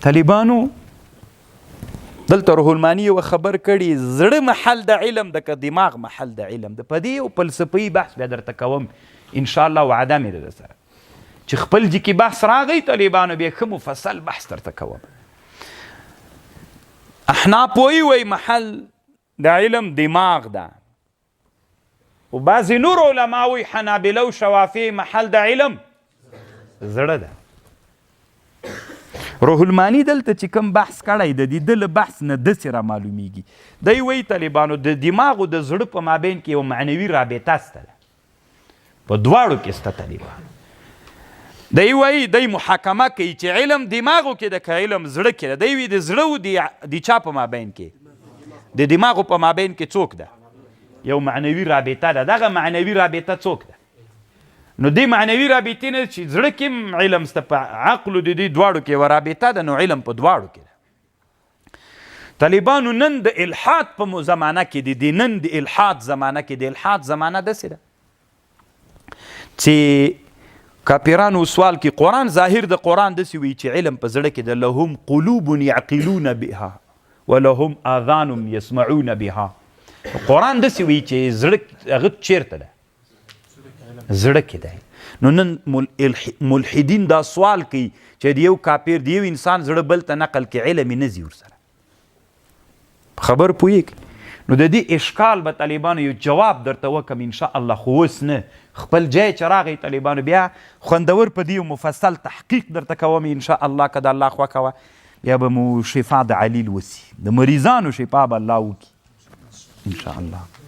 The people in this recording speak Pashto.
طالبانو دلته روح الماني یو خبر کړي زړه محل د علم د که دماغ محل د علم د په دې یو فلسفي بحث بیا درته کوم انشاءالله وعده مې ده سره چې خپل جکي بحث راغی طالبانو بیا ښه مفصل بحث درته کوم. احناف وایي محل د علم دماغ ده و بعضې نور علما وایي حنابله و شوافی محل د علم زړه ده. روح المانی دلته چې کوم بحث کړی د دې د له بحث نه داسې را معلومیږي دی وایي طالبانو د دماغ او د زړه په مابین کې یو معنوي رابطه سته ده په دواړو کې سته طالبانو. دی وایي دی محاکمه کوي چې علم دماغو کې ده که علم زړه کې ده. دی وایي د زړه او د چا په مابین کې د دماغو په مابین کې څوک ده یو معنوي رابطه ده. دغه معنوي رابطه څوک ده نو دې معنوي رابطې نه چې زړه کې علم سته په عقلو د دې دواړو کې یوه رابطه ده نو علم په دواړو کې ده. طالبانو نن د الحاد په زمانه کې دي نن د الحاد زمانه کې د الحاد زمانه داسې ده چې کاپیرانو سوال کې قرآن ظاهر د قرآن داسې وایي چې علم په زړه کې ده لهم قلوب یعقلون بها ولهم آذان یسمعون بها. قرآن داسې وایي چې زړه هغه چیرته ده زړه کې دی. نو نن ملحدین دا سوال کوي چې د یو کافر د یو انسان زړه بل ته نقل کې علم یې نه ځي ورسره خبر پوهېږي. نو د دې اشکال به طالبانو یو جواب درته وکم انشاءالله خو اوس نه خپل ځای چې راغی طالبانو بیا خوندور په دې مفصل تحقیق درته کوم انشاءالله که د الله خوښه وه بیا به مو شفا د علیل وسي د مریضانو شفا به الله وکړي انشاءالله.